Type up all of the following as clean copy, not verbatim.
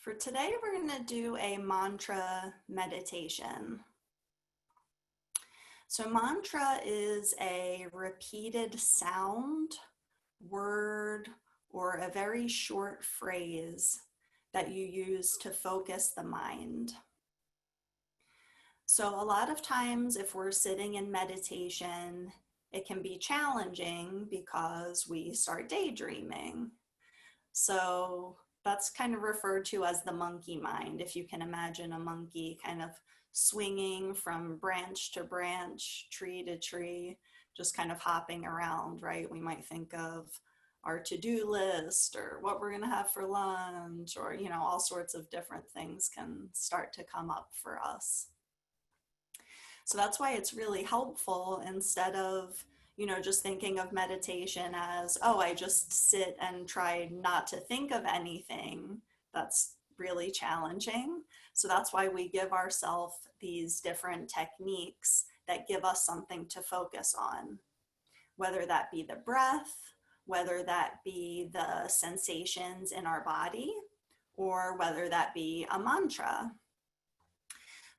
For today, we're going to do a mantra meditation. So mantra is a repeated sound, word, or a very short phrase that you use to focus the mind. So a lot of times if we're sitting in meditation, it can be challenging because we start daydreaming. So that's kind of referred to as the monkey mind. If you can imagine a monkey kind of swinging from branch to branch, tree to tree, just kind of hopping around, right? We might think of our to-do list or what we're going to have for lunch, or, all sorts of different things can start to come up for us. So that's why it's really helpful, instead of just thinking of meditation as, oh, I just sit and try not to think of anything. That's really challenging. So that's why we give ourselves these different techniques that give us something to focus on, whether that be the breath, whether that be the sensations in our body, or whether that be a mantra.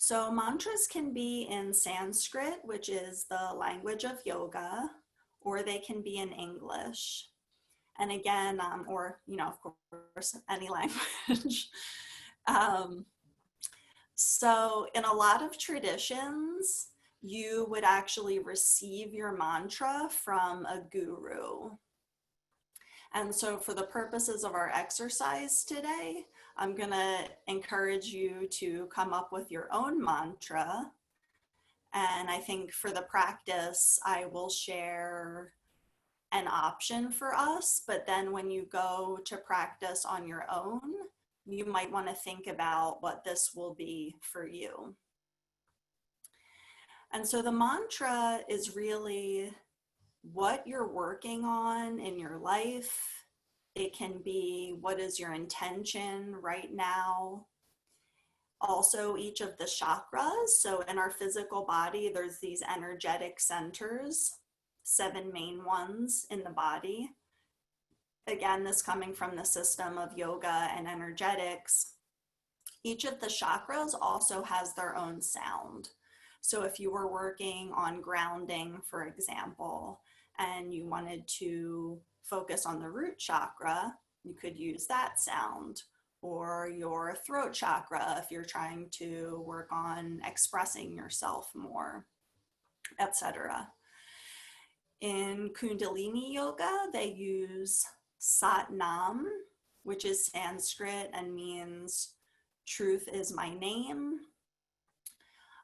So mantras can be in Sanskrit, which is the language of yoga, or they can be in English. And again, or, of course, any language. So in a lot of traditions, you would actually receive your mantra from a guru. And so for the purposes of our exercise today, I'm going to encourage you to come up with your own mantra. And I think for the practice, I will share an option for us, but then when you go to practice on your own, you might want to think about what this will be for you. And so the mantra is really what you're working on in your life. It can be, what is your intention right now? Also, each of the chakras. So in our physical body, there's these energetic centers, 7 main ones in the body. Again, this coming from the system of yoga and energetics. Each of the chakras also has their own sound. So if you were working on grounding, for example, and you wanted to focus on the root chakra, you could use that sound. Or your throat chakra if you're trying to work on expressing yourself more, etc. In Kundalini yoga, they use Sat Nam, which is Sanskrit and means truth is my name.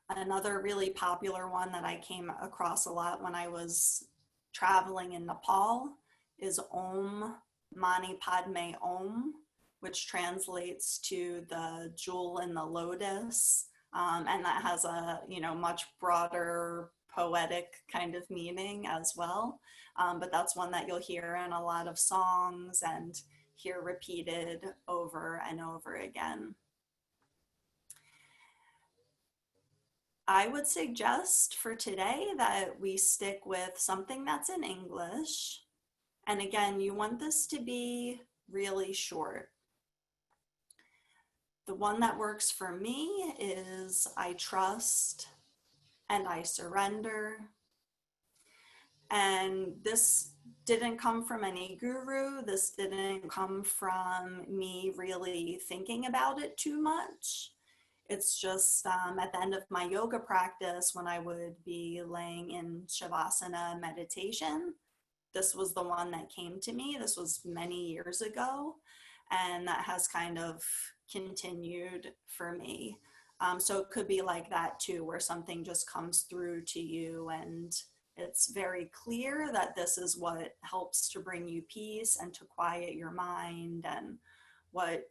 Another really popular one that I came across a lot when I was traveling in Nepal is Om Mani Padme Om, which translates to the jewel in the lotus. And that has a, much broader poetic kind of meaning as well. But that's one that you'll hear in a lot of songs and hear repeated over and over again. I would suggest for today that we stick with something that's in English. And again, you want this to be really short. The one that works for me is I trust and I surrender. And this didn't come from any guru. This didn't come from me really thinking about it too much. It's just at the end of my yoga practice, when I would be laying in Shavasana meditation, this was the one that came to me. This was many years ago, and that has kind of continued for me. So it could be like that too, where something just comes through to you and it's very clear that this is what helps to bring you peace and to quiet your mind, and what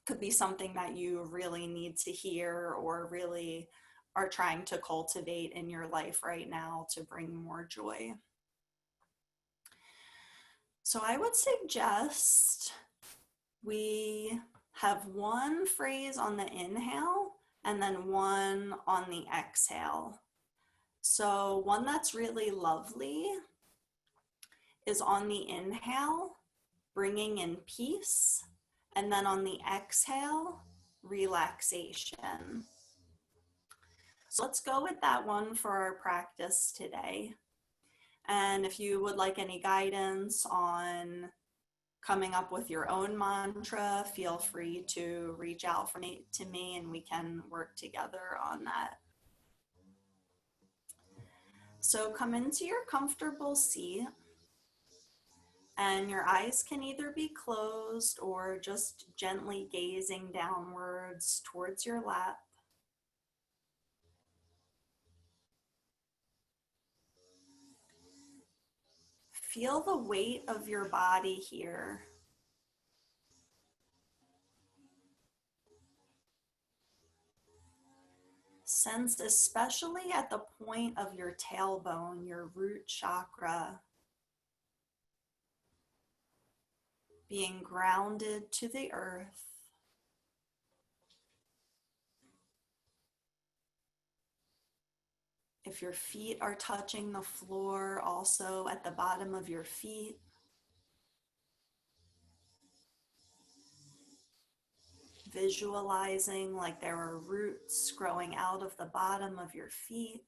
could be something that you really need to hear or really are trying to cultivate in your life right now to bring more joy. So I would suggest we have one phrase on the inhale and then one on the exhale. So one that's really lovely is on the inhale, bringing in peace, And then on the exhale, relaxation. So let's go with that one for our practice today. And if you would like any guidance on coming up with your own mantra, feel free to reach out to me and we can work together on that. So come into your comfortable seat, and your eyes can either be closed or just gently gazing downwards towards your lap. Feel the weight of your body here. Sense, especially at the point of your tailbone, your root chakra, being grounded to the earth. If your feet are touching the floor, also at the bottom of your feet. Visualizing like there are roots growing out of the bottom of your feet.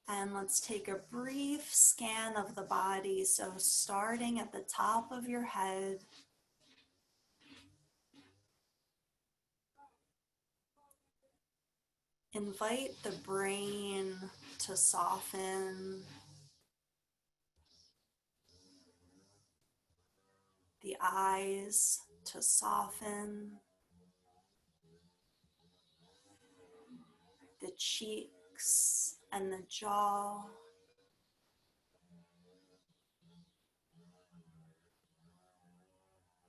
And let's take a brief scan of the body. So starting at the top of your head, invite the brain to soften, the eyes to soften, the cheeks and the jaw.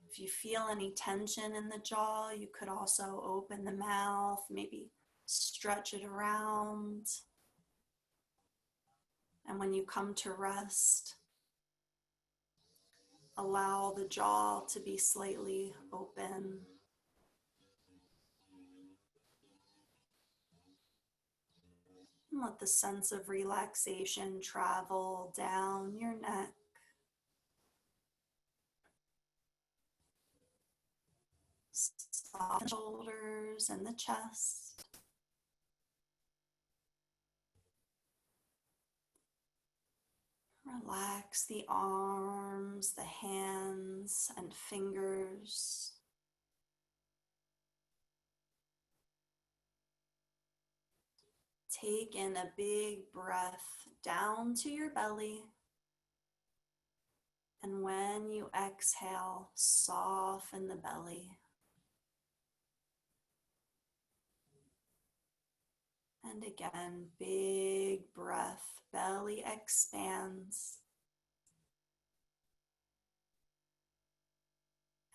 If you feel any tension in the jaw, you could also open the mouth, maybe stretch it around. And when you come to rest, allow the jaw to be slightly open. And let the sense of relaxation travel down your neck, soft shoulders and the chest. Relax the arms, the hands and fingers. Take in a big breath down to your belly. And when you exhale, soften the belly. And again, big breath, belly expands.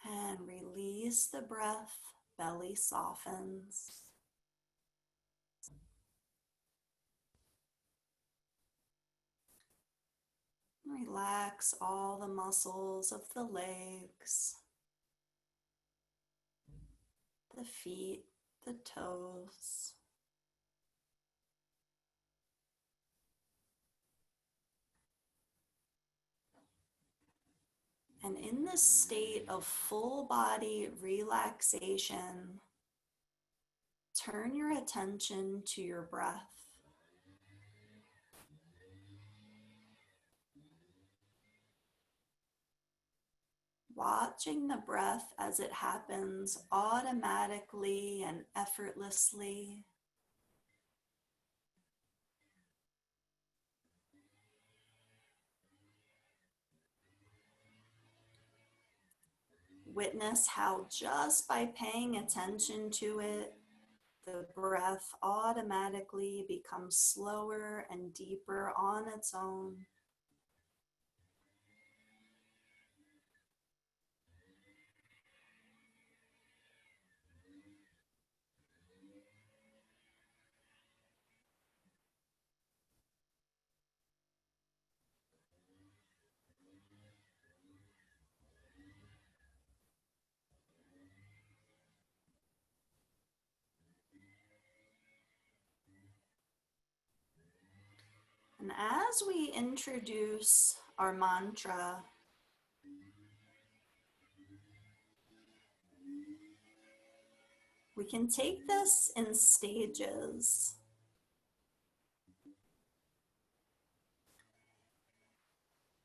And release the breath, belly softens. Relax all the muscles of the legs, the feet, the toes. And in this state of full body relaxation, turn your attention to your breath. Watching the breath as it happens automatically and effortlessly. Witness how just by paying attention to it, the breath automatically becomes slower and deeper on its own. And as we introduce our mantra, we can take this in stages.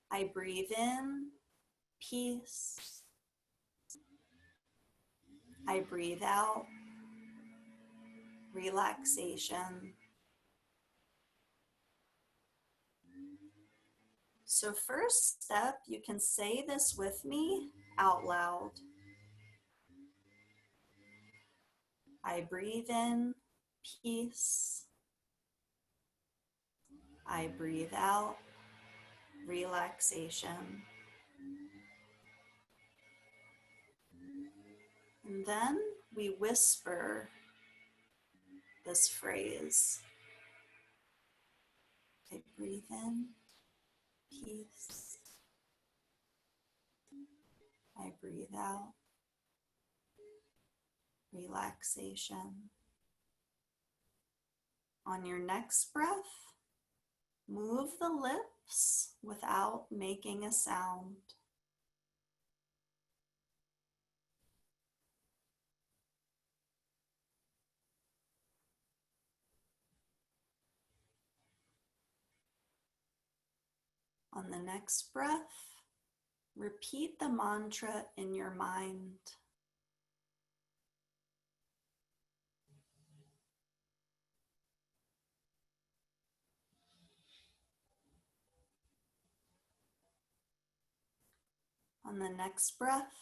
I breathe in peace. I breathe out relaxation. So first step, you can say this with me out loud. I breathe in peace. I breathe out relaxation. And then we whisper this phrase. I breathe in peace. I breathe out relaxation. On your next breath, move the lips without making a sound. On the next breath, repeat the mantra in your mind. On the next breath,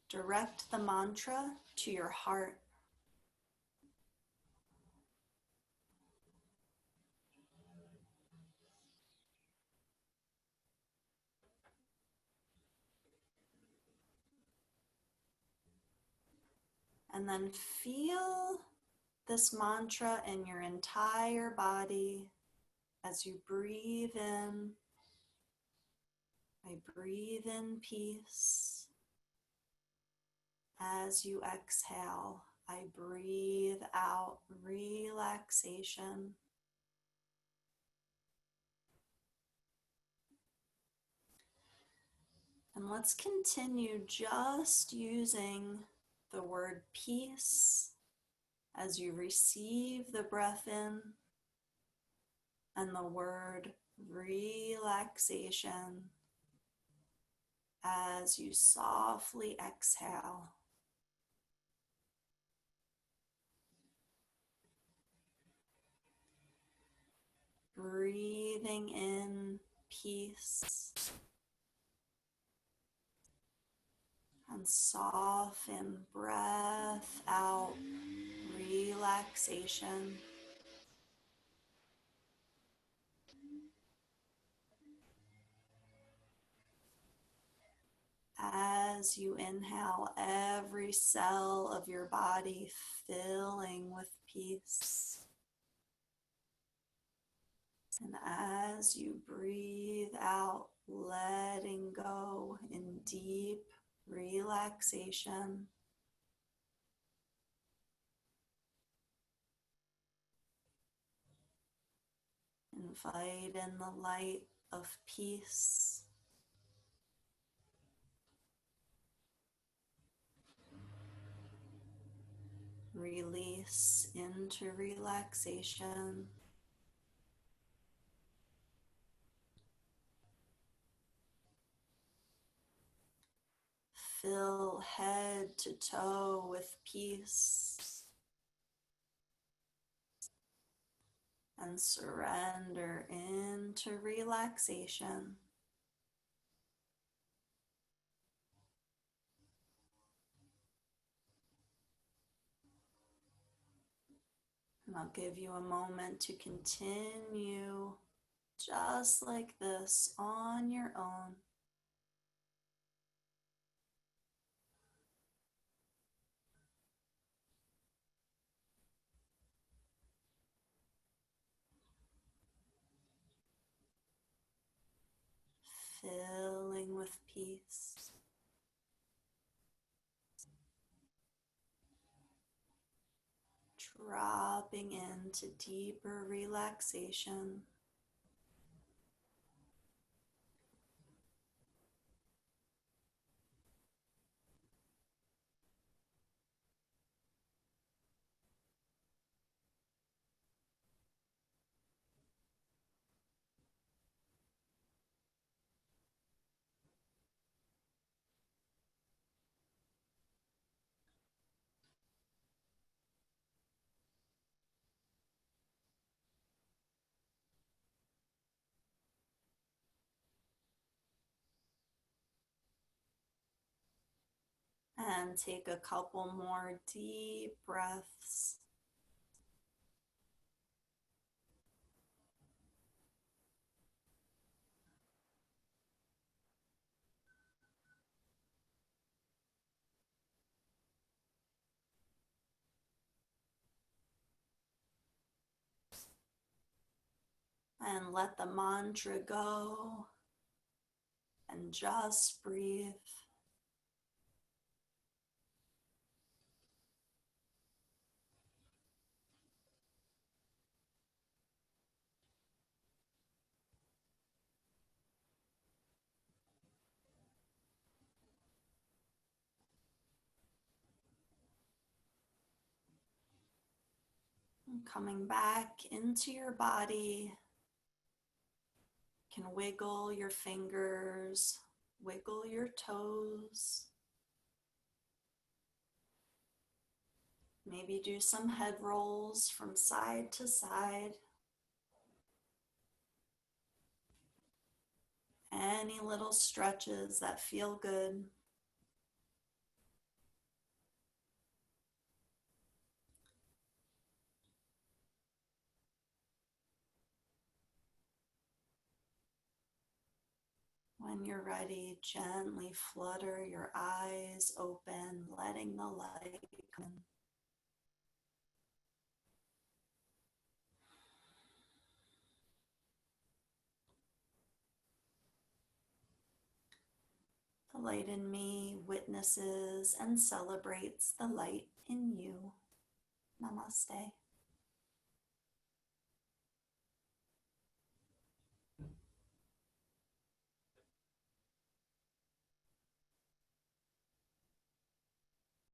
direct the mantra to your heart. And then feel this mantra in your entire body as you breathe in. I breathe in peace. As you exhale, I breathe out relaxation. And let's continue just using the word peace as you receive the breath in, and the word relaxation as you softly exhale. Breathing in peace and soften breath out relaxation. As you inhale, every cell of your body filling with peace. And as you breathe out, letting go in deep relaxation. Invite in the light of peace. Release into relaxation. Fill head to toe with peace. And surrender into relaxation. And I'll give you a moment to continue just like this on your own. Filling with peace. Dropping into deeper relaxation. And take a couple more deep breaths. And let the mantra go and just breathe. And coming back into your body, you can wiggle your fingers, wiggle your toes. Maybe do some head rolls from side to side. Any little stretches that feel good. When you're ready, gently flutter your eyes open, letting the light come in. The light in me witnesses and celebrates the light in you. Namaste.